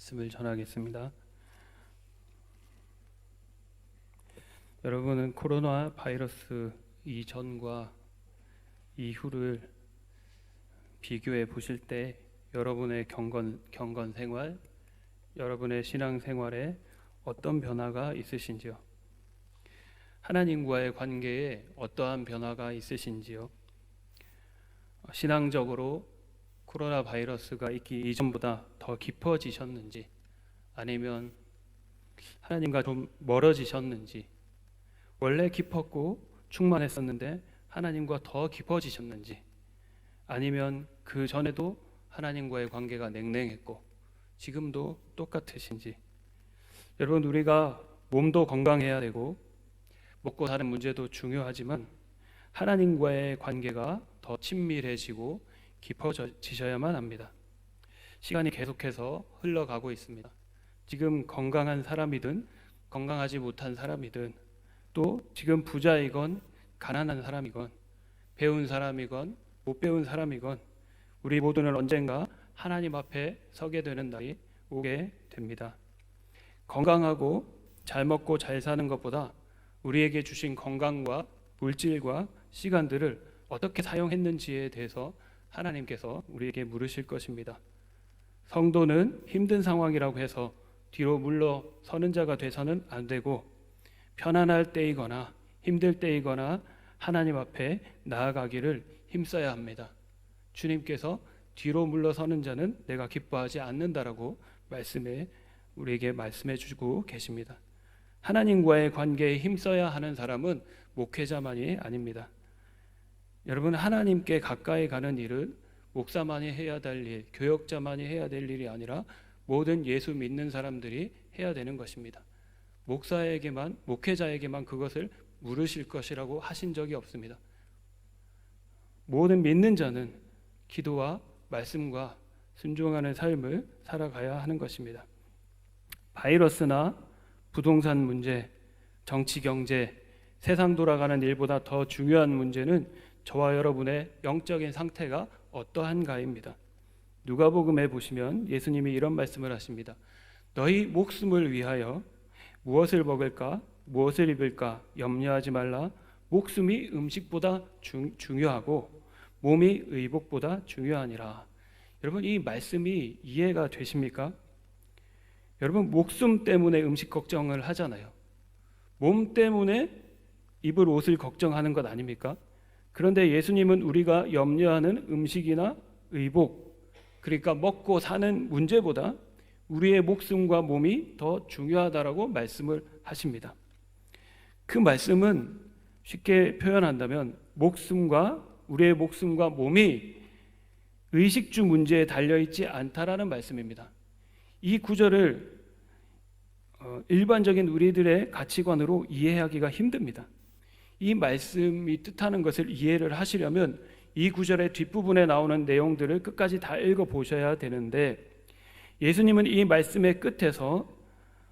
말씀을 전하겠습니다. 여러분은 코로나 바이러스 이전과 이후를 비교해 보실 때 여러분의 경건 생활, 여러분의 신앙 생활에 어떤 변화가 있으신지요? 하나님과의 관계에 어떠한 변화가 있으신지요? 신앙적으로 코로나 바이러스가 있기 이전보다 더 깊어지셨는지, 아니면 하나님과 좀 멀어지셨는지, 원래 깊었고 충만했었는데 하나님과 더 깊어지셨는지, 아니면 그 전에도 하나님과의 관계가 냉랭했고 지금도 똑같으신지. 여러분, 우리가 몸도 건강해야 되고 먹고 사는 문제도 중요하지만 하나님과의 관계가 더 친밀해지고 깊어지셔야만 합니다. 시간이 계속해서 흘러가고 있습니다. 지금 건강한 사람이든 건강하지 못한 사람이든, 또 지금 부자이건 가난한 사람이건 배운 사람이건 못 배운 사람이건, 우리 모두는 언젠가 하나님 앞에 서게 되는 날이 오게 됩니다. 건강하고 잘 먹고 잘 사는 것보다 우리에게 주신 건강과 물질과 시간들을 어떻게 사용했는지에 대해서 하나님께서 우리에게 물으실 것입니다. 성도는 힘든 상황이라고 해서 뒤로 물러서는 자가 돼서는 안 되고, 편안할 때이거나 힘들 때이거나 하나님 앞에 나아가기를 힘써야 합니다. 주님께서 뒤로 물러서는 자는 내가 기뻐하지 않는다라고 우리에게 말씀해 주고 계십니다. 하나님과의 관계에 힘써야 하는 사람은 목회자만이 아닙니다. 여러분, 하나님께 가까이 가는 일은 목사만이 해야 될 일, 교역자만이 해야 될 일이 아니라 모든 예수 믿는 사람들이 해야 되는 것입니다. 목회자에게만 그것을 물으실 것이라고 하신 적이 없습니다. 모든 믿는 자는 기도와 말씀과 순종하는 삶을 살아가야 하는 것입니다. 바이러스나 부동산 문제, 정치 경제, 세상 돌아가는 일보다 더 중요한 문제는 저와 여러분의 영적인 상태가 어떠한가입니다. 누가복음에 보시면 예수님이 이런 말씀을 하십니다. 너희 목숨을 위하여 무엇을 먹을까, 무엇을 입을까 염려하지 말라. 목숨이 음식보다 중요하고 몸이 의복보다 중요하니라. 여러분, 이 말씀이 이해가 되십니까? 여러분, 목숨 때문에 음식 걱정을 하잖아요. 몸 때문에 입을 옷을 걱정하는 것 아닙니까? 그런데 예수님은 우리가 염려하는 음식이나 의복, 그러니까 먹고 사는 문제보다 우리의 목숨과 몸이 더 중요하다라고 말씀을 하십니다. 그 말씀은 쉽게 표현한다면 우리의 목숨과 몸이 의식주 문제에 달려있지 않다라는 말씀입니다. 이 구절을 일반적인 우리들의 가치관으로 이해하기가 힘듭니다. 이 말씀이 뜻하는 것을 이해를 하시려면 이 구절의 뒷부분에 나오는 내용들을 끝까지 다 읽어보셔야 되는데, 예수님은 이 말씀의 끝에서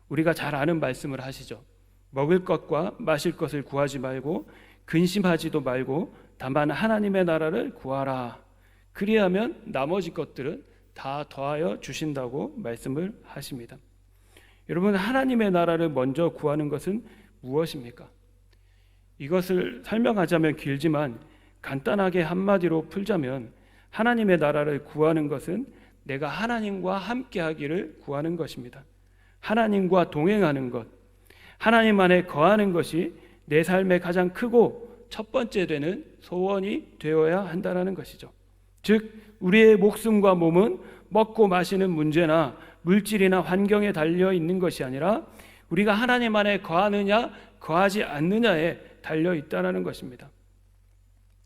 우리가 잘 아는 말씀을 하시죠. 먹을 것과 마실 것을 구하지 말고 근심하지도 말고 다만 하나님의 나라를 구하라. 그리하면 나머지 것들은 다 더하여 주신다고 말씀을 하십니다. 여러분, 하나님의 나라를 먼저 구하는 것은 무엇입니까? 이것을 설명하자면 길지만 간단하게 한마디로 풀자면, 하나님의 나라를 구하는 것은 내가 하나님과 함께 하기를 구하는 것입니다. 하나님과 동행하는 것, 하나님 안에 거하는 것이 내 삶의 가장 크고 첫 번째 되는 소원이 되어야 한다는 것이죠. 즉, 우리의 목숨과 몸은 먹고 마시는 문제나 물질이나 환경에 달려 있는 것이 아니라 우리가 하나님 안에 거하느냐 거하지 않느냐에 달려 있다는 것입니다.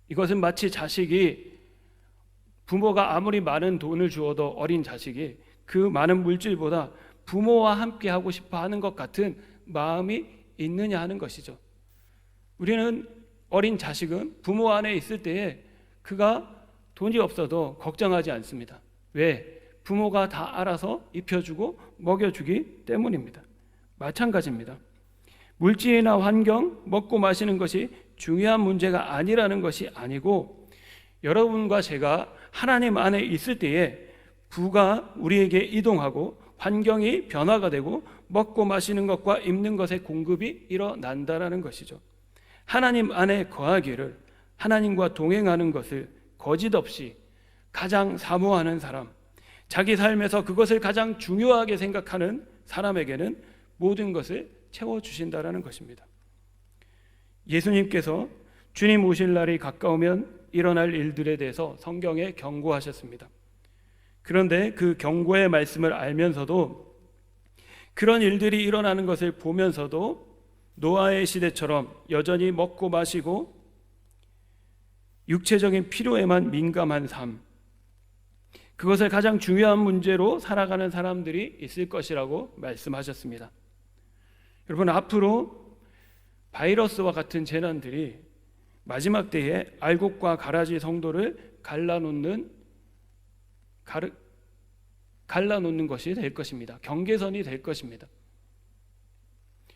이것은 마치 자식이, 부모가 아무리 많은 돈을 주어도 어린 자식이 그 많은 물질보다 부모와 함께 하고 싶어 하는 것 같은 마음이 있느냐 하는 것이죠. 우리는 어린 자식은 부모 안에 있을 때에 그가 돈이 없어도 걱정하지 않습니다. 왜? 부모가 다 알아서 입혀주고 먹여주기 때문입니다. 마찬가지입니다. 물질이나 환경, 먹고 마시는 것이 중요한 문제가 아니라는 것이 아니고, 여러분과 제가 하나님 안에 있을 때에 부가 우리에게 이동하고 환경이 변화가 되고 먹고 마시는 것과 입는 것의 공급이 일어난다라는 것이죠. 하나님 안에 거하기를, 하나님과 동행하는 것을 거짓 없이 가장 사모하는 사람, 자기 삶에서 그것을 가장 중요하게 생각하는 사람에게는 모든 것을 채워주신다라는 것입니다. 예수님께서 주님 오실 날이 가까우면 일어날 일들에 대해서 성경에 경고하셨습니다. 그런데 그 경고의 말씀을 알면서도, 그런 일들이 일어나는 것을 보면서도 노아의 시대처럼 여전히 먹고 마시고 육체적인 필요에만 민감한 삶, 그것을 가장 중요한 문제로 살아가는 사람들이 있을 것이라고 말씀하셨습니다. 여러분, 앞으로 바이러스와 같은 재난들이 마지막 때에 알곡과 가라지 성도를 갈라놓는 것이 될 것입니다. 경계선이 될 것입니다.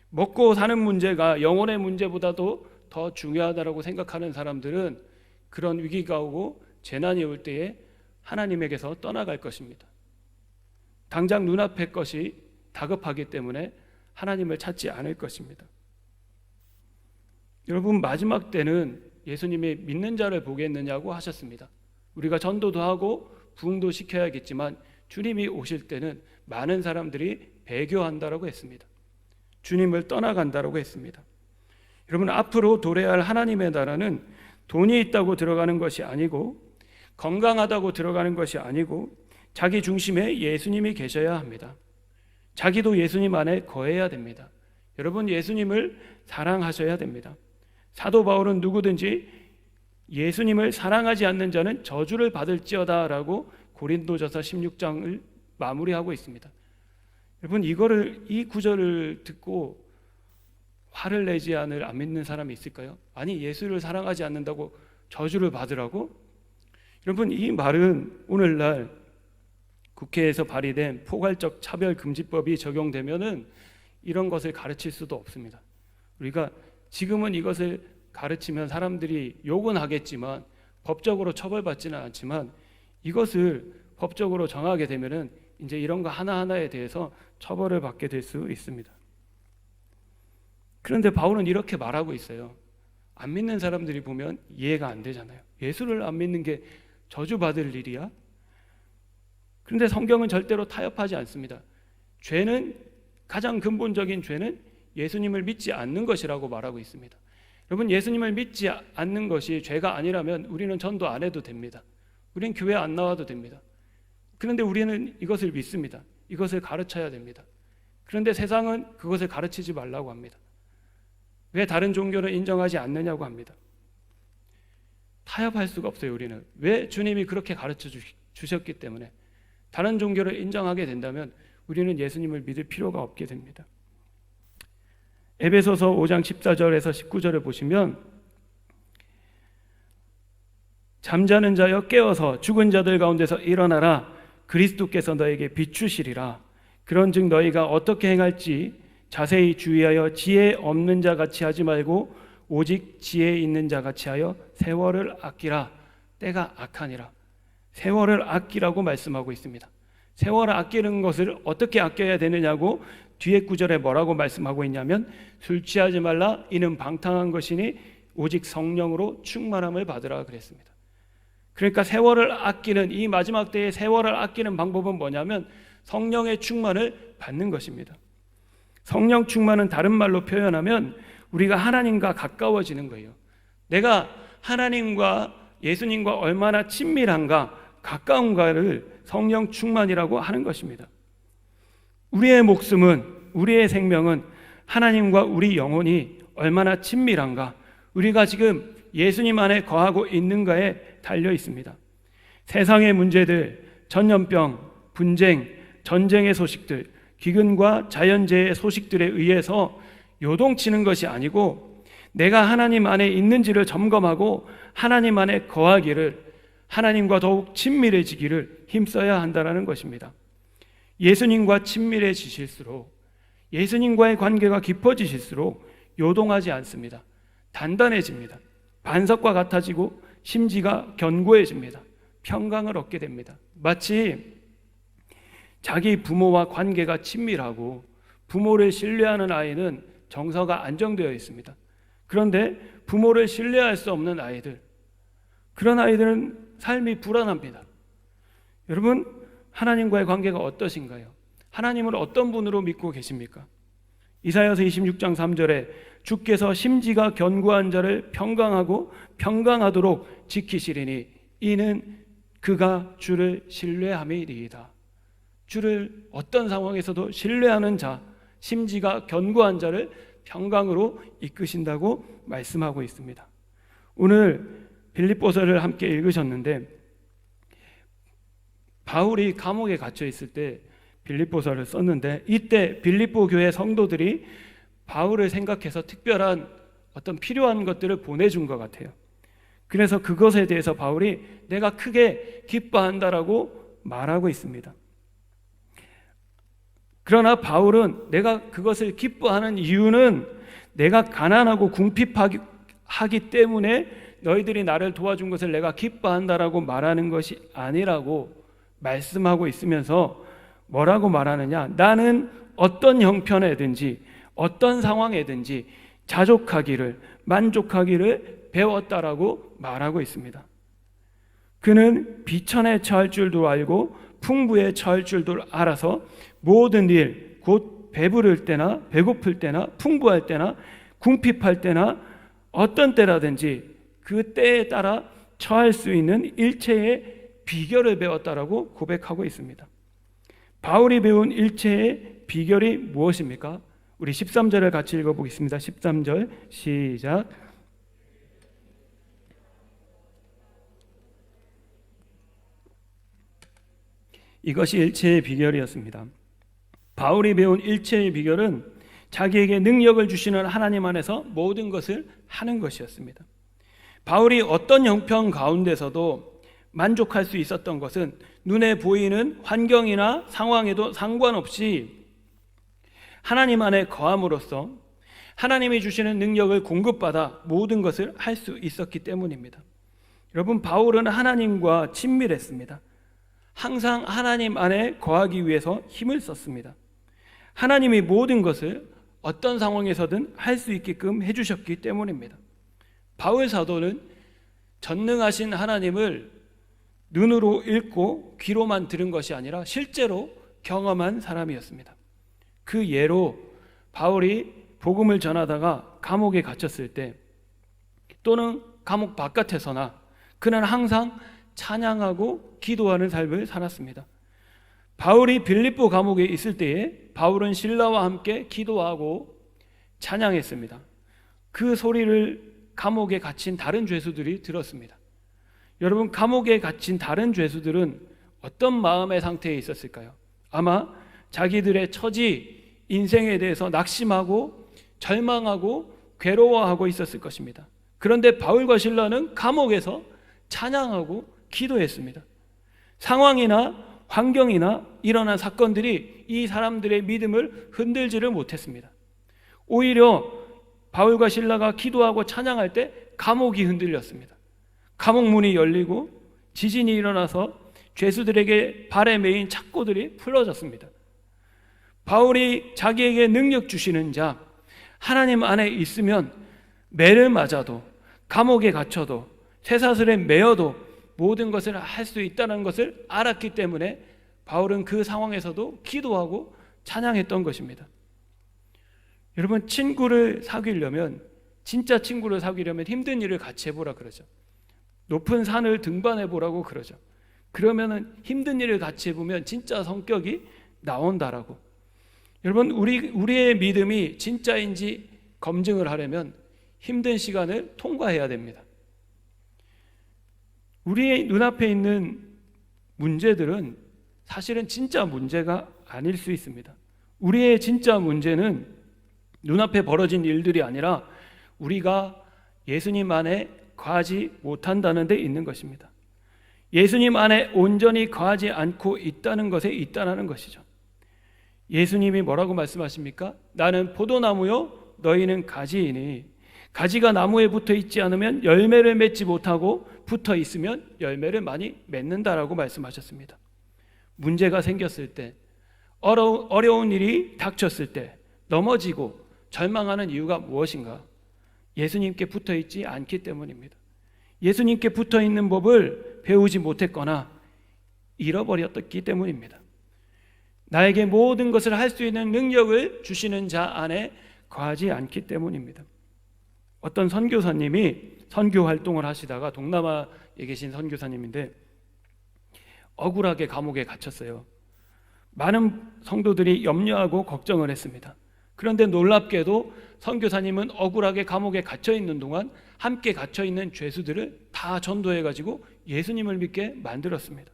먹고 사는 문제가 영혼의 문제보다도 더 중요하다고 생각하는 사람들은 그런 위기가 오고 재난이 올 때에 하나님에게서 떠나갈 것입니다. 당장 눈앞의 것이 다급하기 때문에 하나님을 찾지 않을 것입니다. 여러분, 마지막 때는 예수님이 믿는 자를 보겠느냐고 하셨습니다. 우리가 전도도 하고 부흥도 시켜야겠지만 주님이 오실 때는 많은 사람들이 배교한다라고 했습니다. 주님을 떠나간다라고 했습니다. 여러분, 앞으로 도래할 하나님의 나라는 돈이 있다고 들어가는 것이 아니고, 건강하다고 들어가는 것이 아니고, 자기 중심에 예수님이 계셔야 합니다. 자기도 예수님 안에 거해야 됩니다. 여러분, 예수님을 사랑하셔야 됩니다. 사도 바울은 누구든지 예수님을 사랑하지 않는 자는 저주를 받을지어다 라고 고린도전서 16장을 마무리하고 있습니다. 여러분, 이 구절을 듣고 화를 내지 않을 안 믿는 사람이 있을까요? 아니, 예수를 사랑하지 않는다고 저주를 받으라고? 여러분, 이 말은 오늘날 국회에서 발의된 포괄적 차별금지법이 적용되면은 이런 것을 가르칠 수도 없습니다. 우리가 지금은 이것을 가르치면 사람들이 욕은 하겠지만 법적으로 처벌받지는 않지만, 이것을 법적으로 정하게 되면은 이제 이런 거 하나하나에 대해서 처벌을 받게 될 수 있습니다. 그런데 바울은 이렇게 말하고 있어요. 안 믿는 사람들이 보면 이해가 안 되잖아요. 예수를 안 믿는 게 저주받을 일이야? 그런데 성경은 절대로 타협하지 않습니다. 죄는, 가장 근본적인 죄는 예수님을 믿지 않는 것이라고 말하고 있습니다. 여러분, 예수님을 믿지 않는 것이 죄가 아니라면 우리는 전도 안 해도 됩니다. 우리는 교회 안 나와도 됩니다. 그런데 우리는 이것을 믿습니다. 이것을 가르쳐야 됩니다. 그런데 세상은 그것을 가르치지 말라고 합니다. 왜 다른 종교를 인정하지 않느냐고 합니다. 타협할 수가 없어요. 우리는 왜 주님이 그렇게 가르쳐 주셨기 때문에 다른 종교를 인정하게 된다면 우리는 예수님을 믿을 필요가 없게 됩니다. 에베소서 5장 14절에서 19절을 보시면, 잠자는 자여 깨어서 죽은 자들 가운데서 일어나라. 그리스도께서 너에게 비추시리라. 그런즉 너희가 어떻게 행할지 자세히 주의하여 지혜 없는 자 같이 하지 말고 오직 지혜 있는 자 같이 하여 세월을 아끼라. 때가 악하니라. 세월을 아끼라고 말씀하고 있습니다. 세월을 아끼는 것을 어떻게 아껴야 되느냐고 뒤에 구절에 뭐라고 말씀하고 있냐면, 술 취하지 말라. 이는 방탕한 것이니 오직 성령으로 충만함을 받으라 그랬습니다. 그러니까 세월을 아끼는, 이 마지막 때의 세월을 아끼는 방법은 뭐냐면 성령의 충만을 받는 것입니다. 성령 충만은 다른 말로 표현하면 우리가 하나님과 가까워지는 거예요. 내가 하나님과 예수님과 얼마나 친밀한가, 가까운가를 성령 충만이라고 하는 것입니다. 우리의 목숨은, 우리의 생명은 하나님과 우리 영혼이 얼마나 친밀한가, 우리가 지금 예수님 안에 거하고 있는가에 달려 있습니다. 세상의 문제들, 전염병, 분쟁, 전쟁의 소식들, 기근과 자연재해의 소식들에 의해서 요동치는 것이 아니고, 내가 하나님 안에 있는지를 점검하고 하나님 안에 거하기를, 하나님과 더욱 친밀해지기를 힘써야 한다는 것입니다. 예수님과 친밀해지실수록, 예수님과의 관계가 깊어지실수록 요동하지 않습니다. 단단해집니다. 반석과 같아지고 심지가 견고해집니다. 평강을 얻게 됩니다. 마치 자기 부모와 관계가 친밀하고 부모를 신뢰하는 아이는 정서가 안정되어 있습니다. 그런데 부모를 신뢰할 수 없는 아이들, 그런 아이들은 삶이 불안합니다. 여러분, 하나님과의 관계가 어떠신가요? 하나님을 어떤 분으로 믿고 계십니까? 이사야서 26장 3절에 주께서 심지가 견고한 자를 평강하고 평강하도록 지키시리니 이는 그가 주를 신뢰함이니이다. 주를 어떤 상황에서도 신뢰하는 자, 심지가 견고한 자를 평강으로 이끄신다고 말씀하고 있습니다. 오늘 빌립보서를 함께 읽으셨는데 바울이 감옥에 갇혀 있을 때 빌립보서를 썼는데 이때 빌립보 교회 성도들이 바울을 생각해서 특별한 어떤 필요한 것들을 보내준 것 같아요. 그래서 그것에 대해서 바울이 내가 크게 기뻐한다라고 말하고 있습니다. 그러나 바울은 내가 그것을 기뻐하는 이유는 내가 가난하고 궁핍하기 때문에 너희들이 나를 도와준 것을 내가 기뻐한다라고 말하는 것이 아니라고 말씀하고 있으면서 뭐라고 말하느냐? 나는 어떤 형편에든지 어떤 상황에든지 자족하기를, 만족하기를 배웠다라고 말하고 있습니다. 그는 비천에 처할 줄도 알고 풍부에 처할 줄도 알아서 모든 일, 곧 배부를 때나 배고플 때나 풍부할 때나 궁핍할 때나 어떤 때라든지 그 때에 따라 처할 수 있는 일체의 비결을 배웠다라고 고백하고 있습니다. 바울이 배운 일체의 비결이 무엇입니까? 우리 13절을 같이 읽어보겠습니다. 13절 시작. 이것이 일체의 비결이었습니다. 바울이 배운 일체의 비결은 자기에게 능력을 주시는 하나님 안에서 모든 것을 하는 것이었습니다. 바울이 어떤 형편 가운데서도 만족할 수 있었던 것은 눈에 보이는 환경이나 상황에도 상관없이 하나님 안에 거함으로써 하나님이 주시는 능력을 공급받아 모든 것을 할 수 있었기 때문입니다. 여러분, 바울은 하나님과 친밀했습니다. 항상 하나님 안에 거하기 위해서 힘을 썼습니다. 하나님이 모든 것을 어떤 상황에서든 할 수 있게끔 해주셨기 때문입니다. 바울 사도는 전능하신 하나님을 눈으로 읽고 귀로만 들은 것이 아니라 실제로 경험한 사람이었습니다. 그 예로 바울이 복음을 전하다가 감옥에 갇혔을 때 또는 감옥 바깥에서나 그는 항상 찬양하고 기도하는 삶을 살았습니다. 바울이 빌립보 감옥에 있을 때에 바울은 실라와 함께 기도하고 찬양했습니다. 그 소리를 감옥에 갇힌 다른 죄수들이 들었습니다. 여러분, 감옥에 갇힌 다른 죄수들은 어떤 마음의 상태에 있었을까요? 아마 자기들의 처지, 인생에 대해서 낙심하고 절망하고 괴로워하고 있었을 것입니다. 그런데 바울과 실라는 감옥에서 찬양하고 기도했습니다. 상황이나 환경이나 일어난 사건들이 이 사람들의 믿음을 흔들지를 못했습니다. 오히려 바울과 실라가 기도하고 찬양할 때 감옥이 흔들렸습니다. 감옥 문이 열리고 지진이 일어나서 죄수들에게 발에 매인 착고들이 풀어졌습니다. 바울이 자기에게 능력 주시는 자, 하나님 안에 있으면 매를 맞아도 감옥에 갇혀도 쇠사슬에 매여도 모든 것을 할 수 있다는 것을 알았기 때문에 바울은 그 상황에서도 기도하고 찬양했던 것입니다. 여러분, 친구를 사귀려면, 진짜 친구를 사귀려면 힘든 일을 같이 해보라 그러죠. 높은 산을 등반해 보라고 그러죠. 그러면은 힘든 일을 같이 해보면 진짜 성격이 나온다라고. 여러분, 우리의 믿음이 진짜인지 검증을 하려면 힘든 시간을 통과해야 됩니다. 우리의 눈앞에 있는 문제들은 사실은 진짜 문제가 아닐 수 있습니다. 우리의 진짜 문제는 눈앞에 벌어진 일들이 아니라 우리가 예수님 안에 거하지 못한다는 데 있는 것입니다. 예수님 안에 온전히 거하지 않고 있다는 것에 있다는 것이죠. 예수님이 뭐라고 말씀하십니까? 나는 포도나무요 너희는 가지이니 가지가 나무에 붙어 있지 않으면 열매를 맺지 못하고 붙어 있으면 열매를 많이 맺는다라고 말씀하셨습니다. 문제가 생겼을 때, 어려운 일이 닥쳤을 때 넘어지고 절망하는 이유가 무엇인가? 예수님께 붙어 있지 않기 때문입니다. 예수님께 붙어 있는 법을 배우지 못했거나 잃어버렸기 때문입니다. 나에게 모든 것을 할 수 있는 능력을 주시는 자 안에 거하지 않기 때문입니다. 어떤 선교사님이 선교 활동을 하시다가 동남아에 계신 선교사님인데 억울하게 감옥에 갇혔어요. 많은 성도들이 염려하고 걱정을 했습니다. 그런데 놀랍게도 선교사님은 억울하게 감옥에 갇혀 있는 동안 함께 갇혀 있는 죄수들을 다 전도해 가지고 예수님을 믿게 만들었습니다.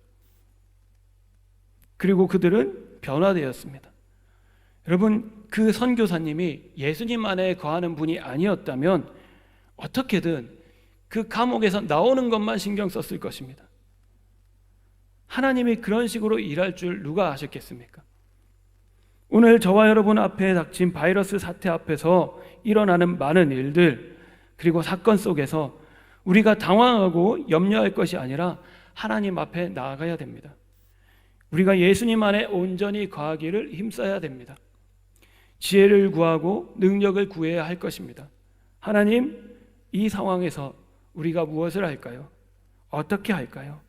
그리고 그들은 변화되었습니다. 여러분, 그 선교사님이 예수님 안에 거하는 분이 아니었다면 어떻게든 그 감옥에서 나오는 것만 신경 썼을 것입니다. 하나님이 그런 식으로 일할 줄 누가 아셨겠습니까? 오늘 저와 여러분 앞에 닥친 바이러스 사태 앞에서 일어나는 많은 일들, 그리고 사건 속에서 우리가 당황하고 염려할 것이 아니라 하나님 앞에 나아가야 됩니다. 우리가 예수님 안에 온전히 거하기를 힘써야 됩니다. 지혜를 구하고 능력을 구해야 할 것입니다. 하나님, 이 상황에서 우리가 무엇을 할까요? 어떻게 할까요?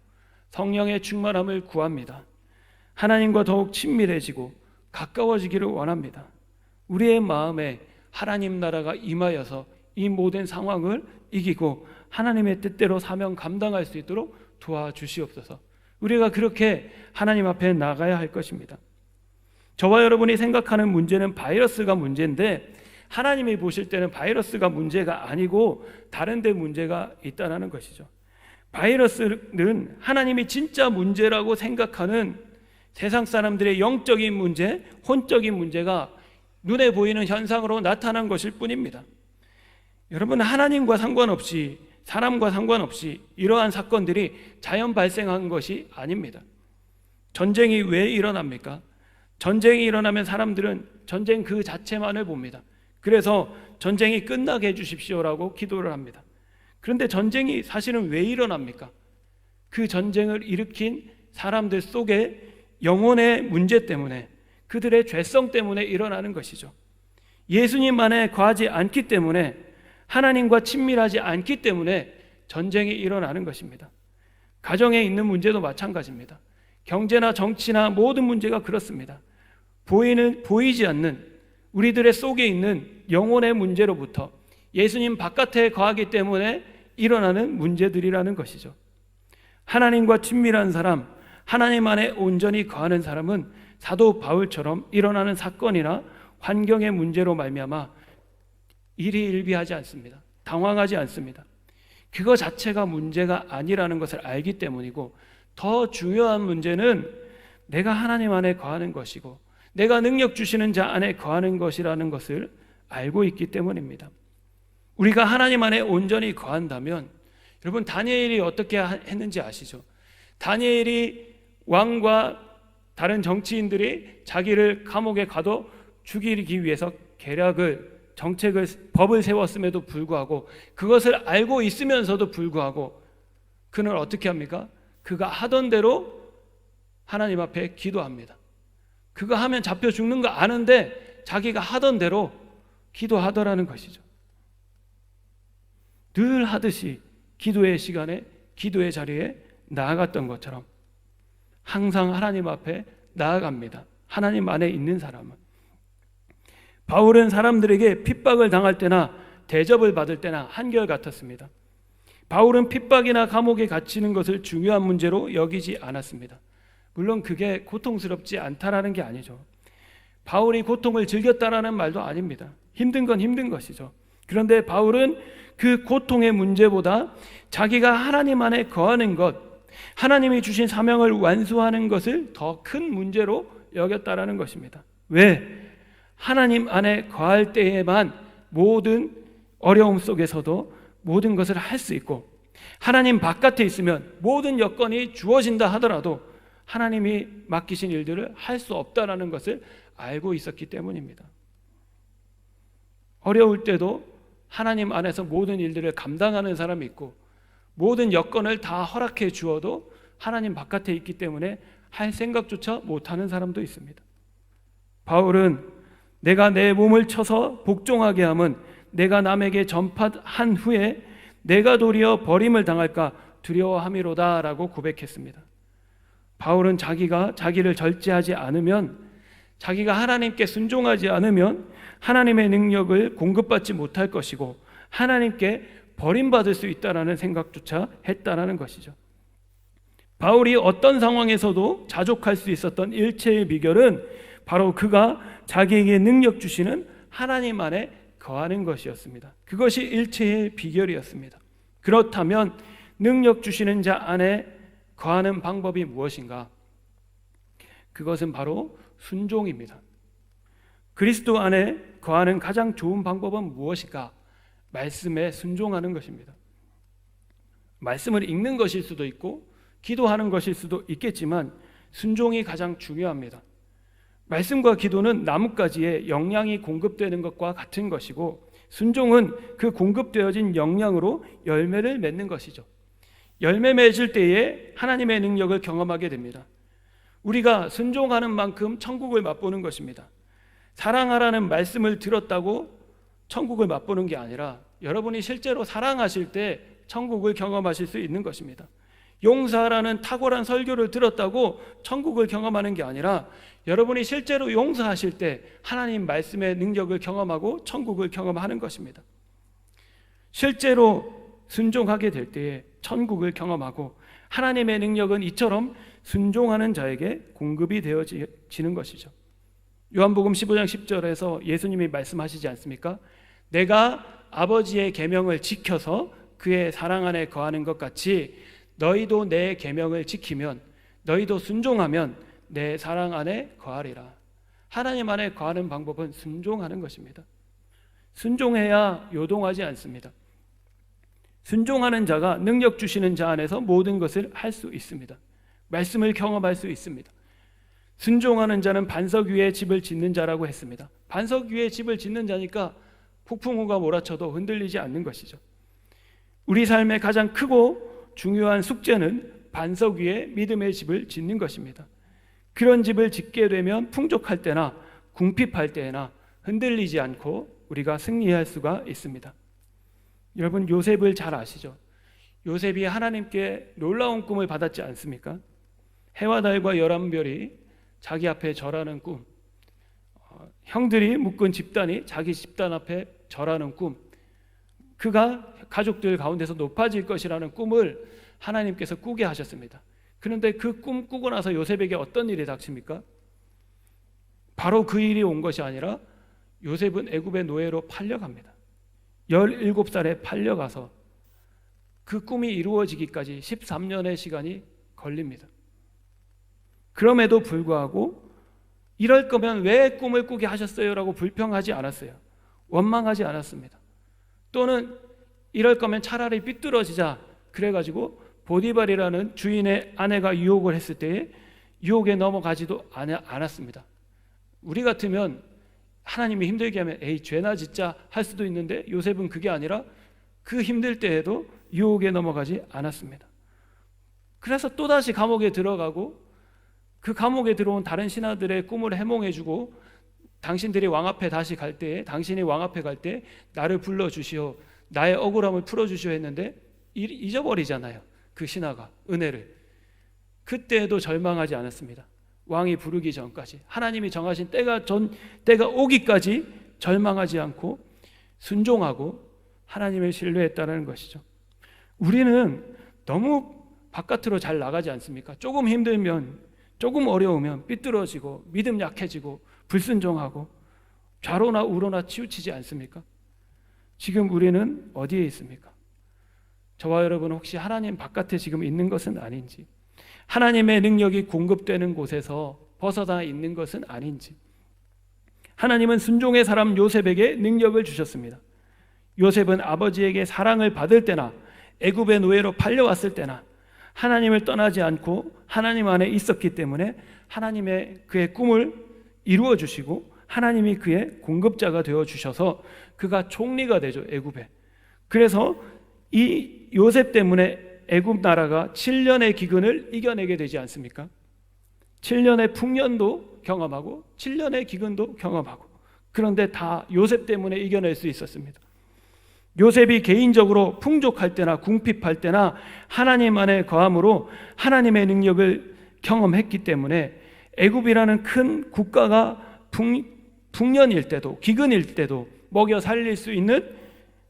성령의 충만함을 구합니다. 하나님과 더욱 친밀해지고 가까워지기를 원합니다. 우리의 마음에 하나님 나라가 임하여서 이 모든 상황을 이기고 하나님의 뜻대로 사명 감당할 수 있도록 도와주시옵소서. 우리가 그렇게 하나님 앞에 나가야 할 것입니다. 저와 여러분이 생각하는 문제는 바이러스가 문제인데 하나님이 보실 때는 바이러스가 문제가 아니고 다른 데 문제가 있다는 것이죠. 바이러스는 하나님이 진짜 문제라고 생각하는 세상 사람들의 영적인 문제, 혼적인 문제가 눈에 보이는 현상으로 나타난 것일 뿐입니다. 여러분, 하나님과 상관없이, 사람과 상관없이 이러한 사건들이 자연 발생한 것이 아닙니다. 전쟁이 왜 일어납니까? 전쟁이 일어나면 사람들은 전쟁 그 자체만을 봅니다. 그래서 전쟁이 끝나게 해주십시오라고 기도를 합니다. 그런데 전쟁이 사실은 왜 일어납니까? 그 전쟁을 일으킨 사람들 속에 영혼의 문제 때문에, 그들의 죄성 때문에 일어나는 것이죠. 예수님 안에 거하지 않기 때문에, 하나님과 친밀하지 않기 때문에 전쟁이 일어나는 것입니다. 가정에 있는 문제도 마찬가지입니다. 경제나 정치나 모든 문제가 그렇습니다. 보이지 않는 우리들의 속에 있는 영혼의 문제로부터 예수님 바깥에 거하기 때문에 일어나는 문제들이라는 것이죠. 하나님과 친밀한 사람, 하나님 안에 온전히 거하는 사람은 사도 바울처럼 일어나는 사건이나 환경의 문제로 말미암아 일희일비하지 않습니다. 당황하지 않습니다. 그거 자체가 문제가 아니라는 것을 알기 때문이고, 더 중요한 문제는 내가 하나님 안에 거하는 것이고 내가 능력 주시는 자 안에 거하는 것이라는 것을 알고 있기 때문입니다. 우리가 하나님 안에 온전히 거한다면, 여러분, 다니엘이 어떻게 했는지 아시죠? 다니엘이 왕과 다른 정치인들이 자기를 감옥에 가둬 죽이기 위해서 정책을, 법을 세웠음에도 불구하고, 그것을 알고 있으면서도 불구하고 그는 어떻게 합니까? 그가 하던 대로 하나님 앞에 기도합니다. 그거 하면 잡혀 죽는 거 아는데 자기가 하던 대로 기도하더라는 것이죠. 늘 하듯이 기도의 시간에, 기도의 자리에 나아갔던 것처럼 항상 하나님 앞에 나아갑니다. 하나님 안에 있는 사람은. 바울은 사람들에게 핍박을 당할 때나 대접을 받을 때나 한결같았습니다. 바울은 핍박이나 감옥에 갇히는 것을 중요한 문제로 여기지 않았습니다. 물론 그게 고통스럽지 않다라는 게 아니죠. 바울이 고통을 즐겼다라는 말도 아닙니다. 힘든 건 힘든 것이죠. 그런데 바울은 그 고통의 문제보다 자기가 하나님 안에 거하는 것, 하나님이 주신 사명을 완수하는 것을 더 큰 문제로 여겼다라는 것입니다. 왜? 하나님 안에 거할 때에만 모든 어려움 속에서도 모든 것을 할 수 있고, 하나님 바깥에 있으면 모든 여건이 주어진다 하더라도 하나님이 맡기신 일들을 할 수 없다라는 것을 알고 있었기 때문입니다. 어려울 때도 하나님 안에서 모든 일들을 감당하는 사람이 있고, 모든 여건을 다 허락해 주어도 하나님 바깥에 있기 때문에 할 생각조차 못하는 사람도 있습니다. 바울은 내가 내 몸을 쳐서 복종하게 함은 내가 남에게 전파한 후에 내가 도리어 버림을 당할까 두려워함이로다 라고 고백했습니다. 바울은 자기가 자기를 절제하지 않으면, 자기가 하나님께 순종하지 않으면 하나님의 능력을 공급받지 못할 것이고 하나님께 버림받을 수 있다라는 생각조차 했다라는 것이죠. 바울이 어떤 상황에서도 자족할 수 있었던 일체의 비결은 바로 그가 자기에게 능력 주시는 하나님 안에 거하는 것이었습니다. 그것이 일체의 비결이었습니다. 그렇다면 능력 주시는 자 안에 거하는 방법이 무엇인가? 그것은 바로 순종입니다. 그리스도 안에 거하는 가장 좋은 방법은 무엇일까? 말씀에 순종하는 것입니다. 말씀을 읽는 것일 수도 있고 기도하는 것일 수도 있겠지만 순종이 가장 중요합니다. 말씀과 기도는 나뭇가지에 영양이 공급되는 것과 같은 것이고 순종은 그 공급되어진 영양으로 열매를 맺는 것이죠. 열매 맺을 때에 하나님의 능력을 경험하게 됩니다. 우리가 순종하는 만큼 천국을 맛보는 것입니다. 사랑하라는 말씀을 들었다고 천국을 맛보는 게 아니라 여러분이 실제로 사랑하실 때 천국을 경험하실 수 있는 것입니다. 용서하라는 탁월한 설교를 들었다고 천국을 경험하는 게 아니라 여러분이 실제로 용서하실 때 하나님 말씀의 능력을 경험하고 천국을 경험하는 것입니다. 실제로 순종하게 될 때에 천국을 경험하고 하나님의 능력은 이처럼 순종하는 자에게 공급이 되어지는 것이죠. 요한복음 15장 10절에서 예수님이 말씀하시지 않습니까? 내가 아버지의 계명을 지켜서 그의 사랑 안에 거하는 것 같이 너희도 내 계명을 지키면, 너희도 순종하면 내 사랑 안에 거하리라. 하나님 안에 거하는 방법은 순종하는 것입니다. 순종해야 요동하지 않습니다. 순종하는 자가 능력 주시는 자 안에서 모든 것을 할 수 있습니다. 말씀을 경험할 수 있습니다. 순종하는 자는 반석 위에 집을 짓는 자라고 했습니다. 반석 위에 집을 짓는 자니까 폭풍우가 몰아쳐도 흔들리지 않는 것이죠. 우리 삶의 가장 크고 중요한 숙제는 반석 위에 믿음의 집을 짓는 것입니다. 그런 집을 짓게 되면 풍족할 때나 궁핍할 때나 흔들리지 않고 우리가 승리할 수가 있습니다. 여러분, 요셉을 잘 아시죠? 요셉이 하나님께 놀라운 꿈을 받았지 않습니까? 해와 달과 11별이 자기 앞에 절하는 꿈, 형들이 묶은 집단이 자기 집단 앞에 절하는 꿈, 그가 가족들 가운데서 높아질 것이라는 꿈을 하나님께서 꾸게 하셨습니다. 그런데 그 꿈 꾸고 나서 요셉에게 어떤 일이 닥칩니까? 바로 그 일이 온 것이 아니라 요셉은 애굽의 노예로 팔려갑니다. 17살에 팔려가서 그 꿈이 이루어지기까지 13년의 시간이 걸립니다. 그럼에도 불구하고 이럴 거면 왜 꿈을 꾸게 하셨어요? 라고 불평하지 않았어요. 원망하지 않았습니다. 또는 이럴 거면 차라리 삐뚤어지자 그래가지고 보디발이라는 주인의 아내가 유혹을 했을 때에 유혹에 넘어가지도 않았습니다. 우리 같으면 하나님이 힘들게 하면 에이 죄나 짓자 할 수도 있는데 요셉은 그게 아니라 그 힘들 때에도 유혹에 넘어가지 않았습니다. 그래서 또다시 감옥에 들어가고 그 감옥에 들어온 다른 신하들의 꿈을 해몽해주고 당신들이 왕 앞에 다시 갈 때에, 당신이 왕 앞에 갈 때 나를 불러주시오, 나의 억울함을 풀어주시오 했는데 잊어버리잖아요. 그 신하가 은혜를. 그때도 절망하지 않았습니다. 왕이 부르기 전까지, 하나님이 정하신 때가 오기까지 절망하지 않고 순종하고 하나님을 신뢰했다는 것이죠. 우리는 너무 바깥으로 잘 나가지 않습니까? 조금 힘들면, 조금 어려우면 삐뚤어지고 믿음 약해지고 불순종하고 좌로나 우로나 치우치지 않습니까? 지금 우리는 어디에 있습니까? 저와 여러분 혹시 하나님 바깥에 지금 있는 것은 아닌지, 하나님의 능력이 공급되는 곳에서 벗어나 있는 것은 아닌지. 하나님은 순종의 사람 요셉에게 능력을 주셨습니다. 요셉은 아버지에게 사랑을 받을 때나 애굽의 노예로 팔려왔을 때나 하나님을 떠나지 않고 하나님 안에 있었기 때문에 하나님의 그의 꿈을 이루어 주시고 하나님이 그의 공급자가 되어 주셔서 그가 총리가 되죠, 애굽에. 그래서 이 요셉 때문에 애굽 나라가 7년의 기근을 이겨내게 되지 않습니까? 7년의 풍년도 경험하고 7년의 기근도 경험하고, 그런데 다 요셉 때문에 이겨낼 수 있었습니다. 요셉이 개인적으로 풍족할 때나 궁핍할 때나 하나님 안에 거함으로 하나님의 능력을 경험했기 때문에 애굽이라는 큰 국가가 풍년일 때도 기근일 때도 먹여 살릴 수 있는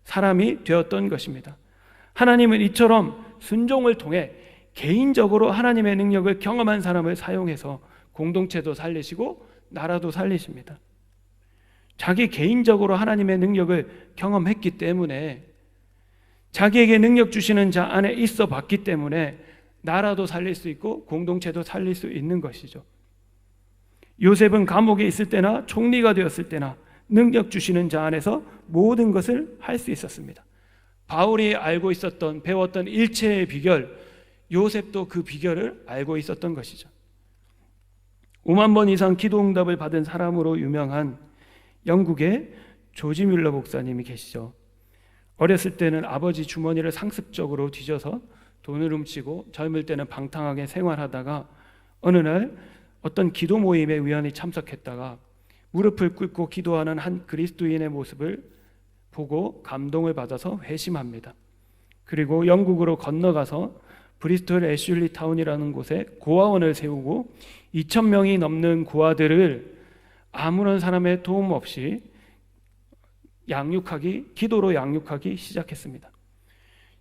사람이 되었던 것입니다. 하나님은 이처럼 순종을 통해 개인적으로 하나님의 능력을 경험한 사람을 사용해서 공동체도 살리시고 나라도 살리십니다. 자기 개인적으로 하나님의 능력을 경험했기 때문에, 자기에게 능력 주시는 자 안에 있어 봤기 때문에 나라도 살릴 수 있고 공동체도 살릴 수 있는 것이죠. 요셉은 감옥에 있을 때나 총리가 되었을 때나 능력 주시는 자 안에서 모든 것을 할 수 있었습니다. 바울이 알고 있었던, 배웠던 일체의 비결, 요셉도 그 비결을 알고 있었던 것이죠. 5만 번 이상 기도 응답을 받은 사람으로 유명한 영국의 조지 뮬러 목사님이 계시죠. 어렸을 때는 아버지 주머니를 상습적으로 뒤져서 돈을 훔치고 젊을 때는 방탕하게 생활하다가 어느 날 어떤 기도 모임에 우연히 참석했다가 무릎을 꿇고 기도하는 한 그리스도인의 모습을 보고 감동을 받아서 회심합니다. 그리고 영국으로 건너가서 브리스톨 애슐리 타운이라는 곳에 고아원을 세우고 2,000명이 넘는 고아들을 아무런 사람의 도움 없이 기도로 양육하기 시작했습니다.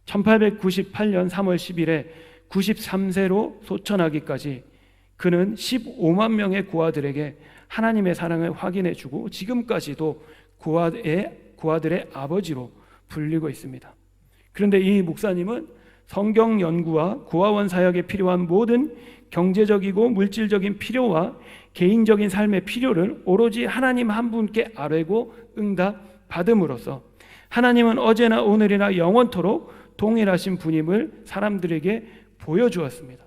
1898년 3월 10일에 93세로 소천하기까지 그는 15만 명의 고아들에게 하나님의 사랑을 확인해 주고 지금까지도 고아들의 아버지로 불리고 있습니다. 그런데 이 목사님은 성경 연구와 고아원 사역에 필요한 모든 경제적이고 물질적인 필요와 개인적인 삶의 필요를 오로지 하나님 한 분께 아뢰고 응답받음으로써 하나님은 어제나 오늘이나 영원토록 동일하신 분임을 사람들에게 보여주었습니다.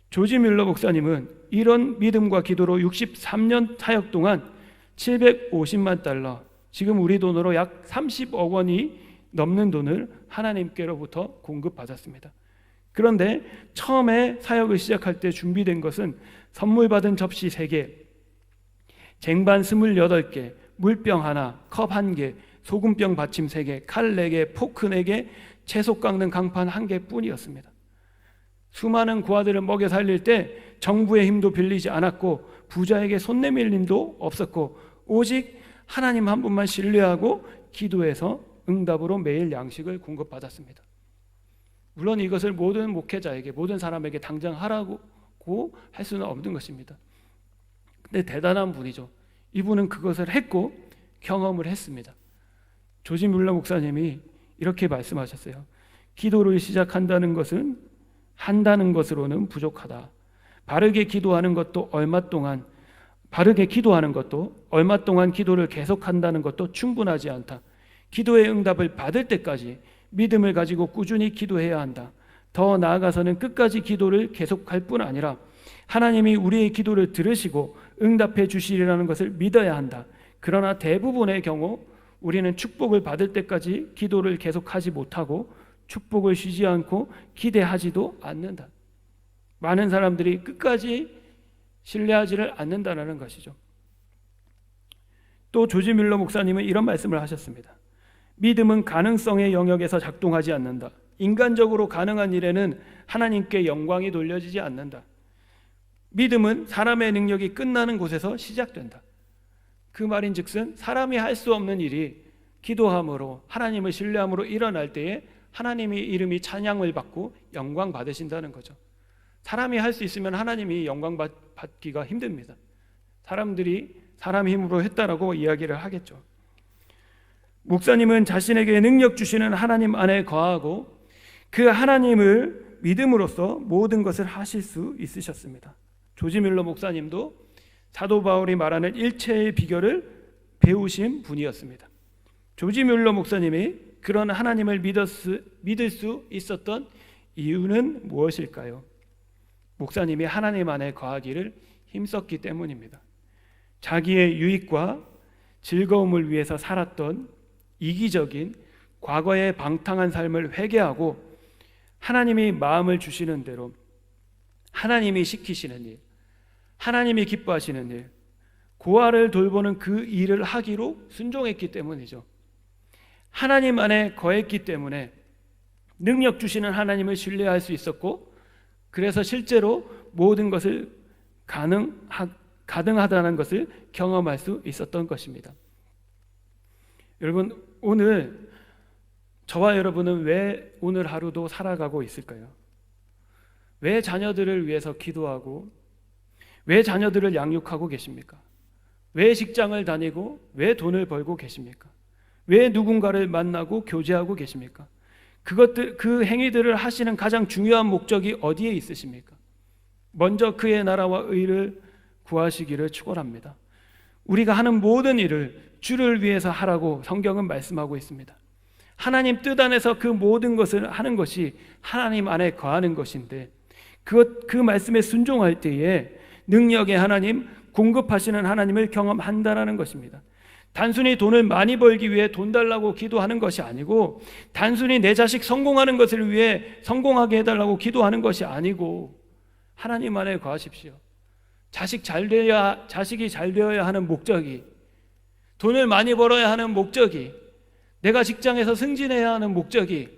조지 뮬러 목사님은 이런 믿음과 기도로 63년 사역 동안 750만 달러, 지금 우리 돈으로 약 30억 원이 넘는 돈을 하나님께로부터 공급받았습니다. 그런데 처음에 사역을 시작할 때 준비된 것은 선물 받은 접시 3개, 쟁반 28개, 물병 하나, 컵 1개, 소금병 받침 3개, 칼 4개, 포크 4개, 채소 깎는 강판 1개 뿐이었습니다. 수많은 고아들을 먹여 살릴 때 정부의 힘도 빌리지 않았고 부자에게 손 내밀 힘도 없었고 오직 하나님 한 분만 신뢰하고 기도해서 응답으로 매일 양식을 공급받았습니다. 물론 이것을 모든 목회자에게, 모든 사람에게 당장 하라고 할 수는 없는 것입니다. 근데 대단한 분이죠. 이분은 그것을 했고 경험을 했습니다. 조지 뮬러 목사님이 이렇게 말씀하셨어요. 기도를 시작한다는 것은 한다는 것으로는 부족하다. 바르게 기도하는 것도 얼마 동안 기도를 계속한다는 것도 충분하지 않다. 기도의 응답을 받을 때까지 믿음을 가지고 꾸준히 기도해야 한다. 더 나아가서는 끝까지 기도를 계속할 뿐 아니라 하나님이 우리의 기도를 들으시고 응답해 주시리라는 것을 믿어야 한다. 그러나 대부분의 경우 우리는 축복을 받을 때까지 기도를 계속하지 못하고 축복을 쉬지 않고 기대하지도 않는다. 많은 사람들이 끝까지 신뢰하지를 않는다는 것이죠. 또 조지 뮬러 목사님은 이런 말씀을 하셨습니다. 믿음은 가능성의 영역에서 작동하지 않는다. 인간적으로 가능한 일에는 하나님께 영광이 돌려지지 않는다. 믿음은 사람의 능력이 끝나는 곳에서 시작된다. 그 말인즉슨 사람이 할 수 없는 일이 기도함으로 하나님을 신뢰함으로 일어날 때에 하나님의 이름이 찬양을 받고 영광 받으신다는 거죠. 사람이 할 수 있으면 하나님이 영광 받기가 힘듭니다. 사람들이 사람 힘으로 했다라고 이야기를 하겠죠. 목사님은 자신에게 능력 주시는 하나님 안에 거하고 그 하나님을 믿음으로써 모든 것을 하실 수 있으셨습니다. 조지 뮬러 목사님도 사도 바울이 말하는 일체의 비결을 배우신 분이었습니다. 조지 뮬러 목사님이 그런 하나님을 믿을 수 있었던 이유는 무엇일까요? 목사님이 하나님 안에 거하기를 힘썼기 때문입니다. 자기의 유익과 즐거움을 위해서 살았던 이기적인 과거의 방탕한 삶을 회개하고 하나님이 마음을 주시는 대로 하나님이 시키시는 일, 하나님이 기뻐하시는 일, 고아를 돌보는 그 일을 하기로 순종했기 때문이죠. 하나님 안에 거했기 때문에 능력 주시는 하나님을 신뢰할 수 있었고, 그래서 실제로 모든 것을 가능하다는 것을 경험할 수 있었던 것입니다. 여러분, 오늘 저와 여러분은 왜 오늘 하루도 살아가고 있을까요? 왜 자녀들을 위해서 기도하고, 왜 자녀들을 양육하고 계십니까? 왜 직장을 다니고, 왜 돈을 벌고 계십니까? 왜 누군가를 만나고 교제하고 계십니까? 그 행위들을 하시는 가장 중요한 목적이 어디에 있으십니까? 먼저 그의 나라와 의를 구하시기를 축원합니다. 우리가 하는 모든 일을 주를 위해서 하라고 성경은 말씀하고 있습니다. 하나님 뜻 안에서 그 모든 것을 하는 것이 하나님 안에 거하는 것인데, 그 말씀에 순종할 때에 능력의 하나님, 공급하시는 하나님을 경험한다라는 것입니다. 단순히 돈을 많이 벌기 위해 돈 달라고 기도하는 것이 아니고, 단순히 내 자식 성공하는 것을 위해 성공하게 해달라고 기도하는 것이 아니고, 하나님 안에 거하십시오. 자식이 잘 되어야 하는 목적이, 돈을 많이 벌어야 하는 목적이, 내가 직장에서 승진해야 하는 목적이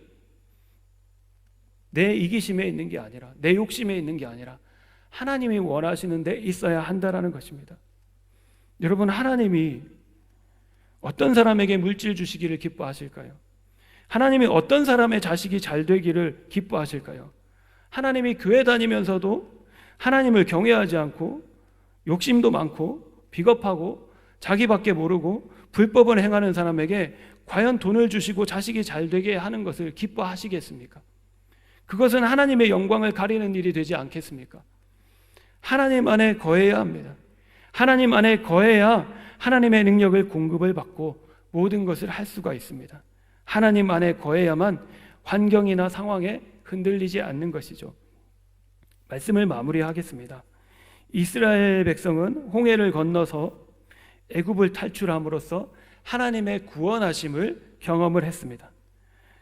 내 이기심에 있는 게 아니라, 내 욕심에 있는 게 아니라 하나님이 원하시는 데 있어야 한다라는 것입니다. 여러분, 하나님이 어떤 사람에게 물질 주시기를 기뻐하실까요? 하나님이 어떤 사람의 자식이 잘 되기를 기뻐하실까요? 하나님이 교회 다니면서도 하나님을 경외하지 않고 욕심도 많고 비겁하고 자기밖에 모르고 불법을 행하는 사람에게 과연 돈을 주시고 자식이 잘 되게 하는 것을 기뻐하시겠습니까? 그것은 하나님의 영광을 가리는 일이 되지 않겠습니까? 하나님 안에 거해야 합니다. 하나님 안에 거해야 하나님의 능력을 공급을 받고 모든 것을 할 수가 있습니다. 하나님 안에 거해야만 환경이나 상황에 흔들리지 않는 것이죠. 말씀을 마무리하겠습니다. 이스라엘 백성은 홍해를 건너서 애굽을 탈출함으로써 하나님의 구원하심을 경험을 했습니다.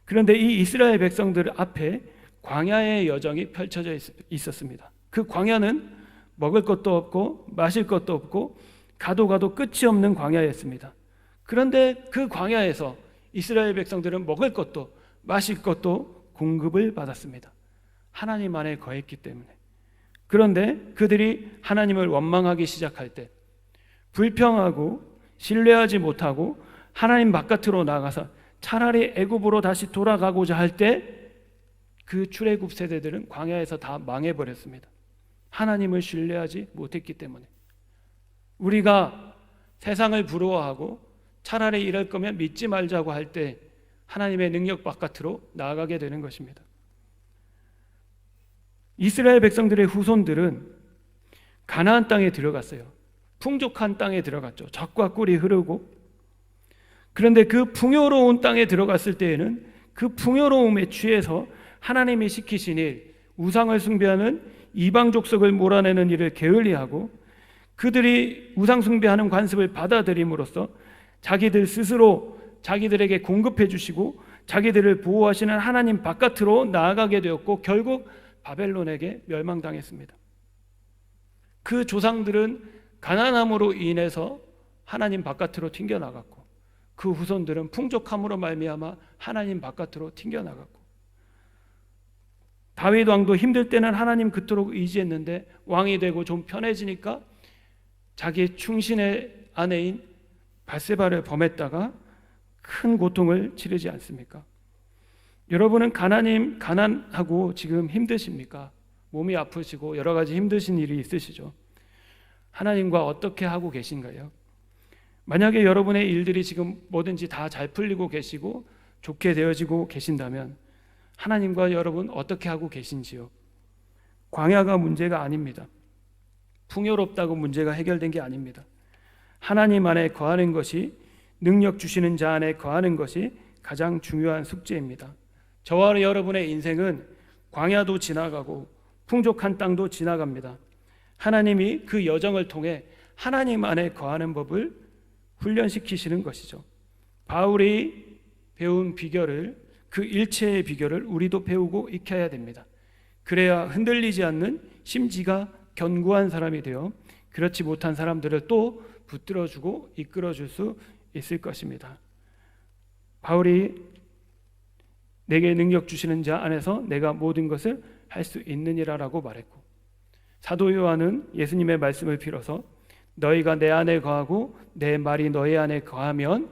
그런데 이 이스라엘 백성들 앞에 광야의 여정이 펼쳐져 있었습니다. 그 광야는 먹을 것도 없고 마실 것도 없고 가도 끝이 없는 광야였습니다. 그런데 그 광야에서 이스라엘 백성들은 먹을 것도 마실 것도 공급을 받았습니다. 하나님 안에 거했기 때문에. 그런데 그들이 하나님을 원망하기 시작할 때, 불평하고 신뢰하지 못하고 하나님 바깥으로 나가서 차라리 애굽으로 다시 돌아가고자 할 때, 그 출애굽 세대들은 광야에서 다 망해버렸습니다. 하나님을 신뢰하지 못했기 때문에. 우리가 세상을 부러워하고 차라리 이럴 거면 믿지 말자고 할 때 하나님의 능력 바깥으로 나아가게 되는 것입니다. 이스라엘 백성들의 후손들은 가나안 땅에 들어갔어요. 풍족한 땅에 들어갔죠. 젖과 꿀이 흐르고. 그런데 그 풍요로운 땅에 들어갔을 때에는 그 풍요로움에 취해서 하나님이 시키신 일, 우상을 숭배하는 이방 족속을 몰아내는 일을 게을리하고, 그들이 우상 숭배하는 관습을 받아들임으로써 자기들 스스로 자기들에게 공급해 주시고 자기들을 보호하시는 하나님 바깥으로 나아가게 되었고, 결국 바벨론에게 멸망당했습니다. 그 조상들은 가난함으로 인해서 하나님 바깥으로 튕겨나갔고, 그 후손들은 풍족함으로 말미암아 하나님 바깥으로 튕겨나갔고, 다윗 왕도 힘들 때는 하나님 그토록 의지했는데 왕이 되고 좀 편해지니까 자기 충신의 아내인 밧세바를 범했다가 큰 고통을 치르지 않습니까? 여러분은 가난하고 지금 힘드십니까? 몸이 아프시고 여러 가지 힘드신 일이 있으시죠? 하나님과 어떻게 하고 계신가요? 만약에 여러분의 일들이 지금 뭐든지 다 잘 풀리고 계시고 좋게 되어지고 계신다면 하나님과 여러분 어떻게 하고 계신지요? 광야가 문제가 아닙니다. 풍요롭다고 문제가 해결된 게 아닙니다. 하나님 안에 거하는 것이, 능력 주시는 자 안에 거하는 것이 가장 중요한 숙제입니다. 저와 여러분의 인생은 광야도 지나가고 풍족한 땅도 지나갑니다. 하나님이 그 여정을 통해 하나님 안에 거하는 법을 훈련시키시는 것이죠. 바울이 배운 비결을, 그 일체의 비결을 우리도 배우고 익혀야 됩니다. 그래야 흔들리지 않는 심지가 견고한 사람이 되어 그렇지 못한 사람들을 또 붙들어주고 이끌어줄 수 있을 것입니다. 바울이 내게 능력 주시는 자 안에서 내가 모든 것을 할 수 있느니라라고 말했고, 사도 요한은 예수님의 말씀을 빌어서 너희가 내 안에 거하고 내 말이 너희 안에 거하면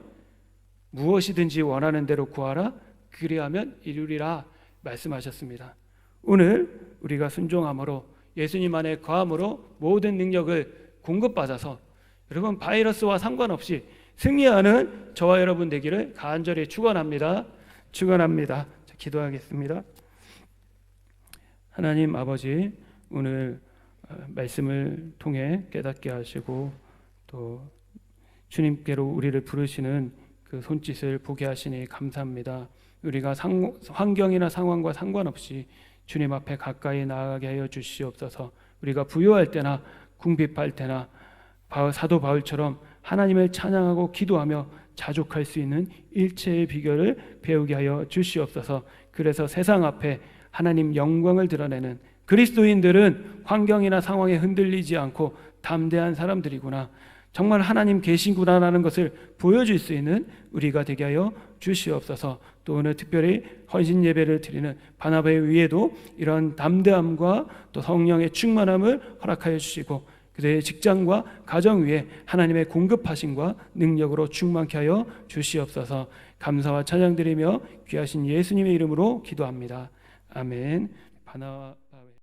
무엇이든지 원하는 대로 구하라 그리하면 이루리라 말씀하셨습니다. 오늘 우리가 순종함으로 예수님 안에 거함으로 모든 능력을 공급받아서 여러분 바이러스와 상관없이 승리하는 저와 여러분 되기를 간절히 축원합니다. 축원합니다. 기도하겠습니다. 하나님 아버지, 오늘 말씀을 통해 깨닫게 하시고 또 주님께로 우리를 부르시는 그 손짓을 보게 하시니 감사합니다. 우리가 환경이나 상황과 상관없이 주님 앞에 가까이 나아가게 하여 주시옵소서. 우리가 부요할 때나 궁핍할 때나 사도 바울처럼 하나님을 찬양하고 기도하며 자족할 수 있는 일체의 비결을 배우게 하여 주시옵소서. 그래서 세상 앞에 하나님 영광을 드러내는 그리스도인들은 환경이나 상황에 흔들리지 않고 담대한 사람들이구나, 정말 하나님 계시구나라는 것을 보여줄 수 있는 우리가 되게 하여 주시옵소서. 또 오늘 특별히 헌신 예배를 드리는 바나바의 위에도 이런 담대함과 또 성령의 충만함을 허락하여 주시고 그들의 직장과 가정 위에 하나님의 공급하심과 능력으로 충만케 하여 주시옵소서. 감사와 찬양 드리며 귀하신 예수님의 이름으로 기도합니다. 아멘. 바나